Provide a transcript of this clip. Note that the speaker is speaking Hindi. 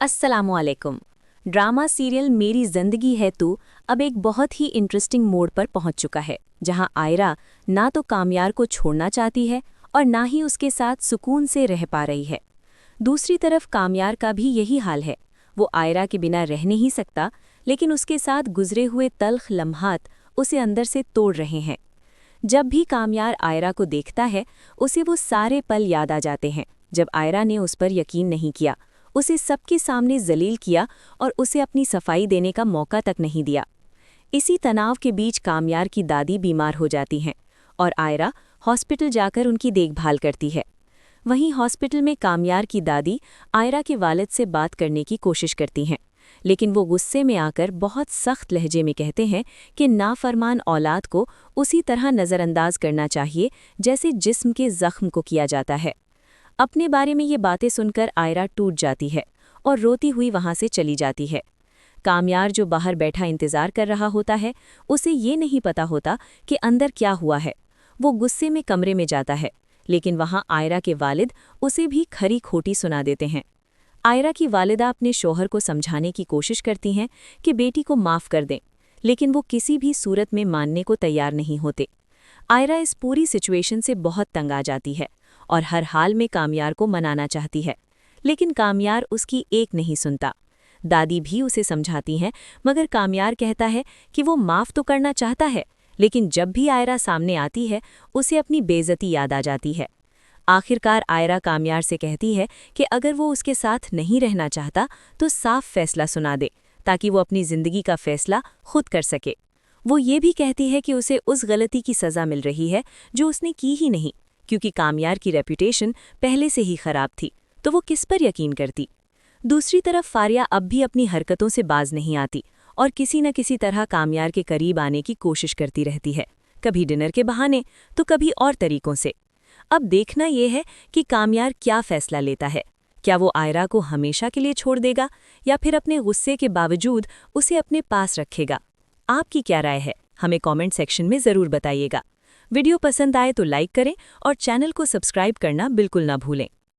अस्सलामुअलैकुम। ड्रामा सीरियल मेरी जिंदगी है तू अब एक बहुत ही इंटरेस्टिंग मोड़ पर पहुंच चुका है, जहां आयरा ना तो कामयार को छोड़ना चाहती है और ना ही उसके साथ सुकून से रह पा रही है। दूसरी तरफ कामयार का भी यही हाल है। वो आयरा के बिना रह नहीं सकता, लेकिन उसके साथ गुजरे हुए तल्ख लम्हात उसे अंदर से तोड़ रहे हैं। जब भी कामयार आयरा को देखता है, उसे वो सारे पल याद आ जाते हैं जब आयरा ने उस पर यकीन नहीं किया, उसे सबके सामने जलील किया और उसे अपनी सफाई देने का मौका तक नहीं दिया। इसी तनाव के बीच कामयार की दादी बीमार हो जाती हैं और आयरा हॉस्पिटल जाकर उनकी देखभाल करती है। वहीं हॉस्पिटल में कामयार की दादी आयरा के वालिद से बात करने की कोशिश करती हैं, लेकिन वो गुस्से में आकर बहुत सख्त लहजे में कहते हैं कि नाफरमान औलाद को उसी तरह नज़रअंदाज करना चाहिए जैसे जिस्म के ज़ख्म को किया जाता है। अपने बारे में ये बातें सुनकर आयरा टूट जाती है और रोती हुई वहां से चली जाती है। कामयार जो बाहर बैठा इंतजार कर रहा होता है, उसे ये नहीं पता होता कि अंदर क्या हुआ है। वो गुस्से में कमरे में जाता है, लेकिन वहां आयरा के वालिद उसे भी खरी खोटी सुना देते हैं। आयरा की वालिदा अपने शौहर को समझाने की कोशिश करती हैं कि बेटी को माफ़ कर दें, लेकिन वो किसी भी सूरत में मानने को तैयार नहीं होते। आयरा इस पूरी सिचुएशन से बहुत तंग आ जाती है और हर हाल में कामयार को मनाना चाहती है, लेकिन कामयार उसकी एक नहीं सुनता। दादी भी उसे समझाती हैं, मगर कामयार कहता है कि वो माफ़ तो करना चाहता है, लेकिन जब भी आयरा सामने आती है उसे अपनी बेइज्जती याद आ जाती है। आखिरकार आयरा कामयार से कहती है कि अगर वो उसके साथ नहीं रहना चाहता तो साफ फैसला सुना दे, ताकि वो अपनी ज़िंदगी का फैसला खुद कर सके। वो ये भी कहती है कि उसे उस गलती की सज़ा मिल रही है जो उसने की ही नहीं, क्योंकि कामयार की रेपुटेशन पहले से ही खराब थी, तो वो किस पर यकीन करती। दूसरी तरफ फारिया अब भी अपनी हरकतों से बाज नहीं आती और किसी न किसी तरह कामयार के करीब आने की कोशिश करती रहती है, कभी डिनर के बहाने तो कभी और तरीकों से। अब देखना यह है कि कामयार क्या फैसला लेता है। क्या वो आयरा को हमेशा के लिए छोड़ देगा या फिर अपने गुस्से के बावजूद उसे अपने पास रखेगा? आपकी क्या राय है, हमें कमेंट सेक्शन में ज़रूर बताइएगा। वीडियो पसंद आए तो लाइक करें और चैनल को सब्सक्राइब करना बिल्कुल ना भूलें।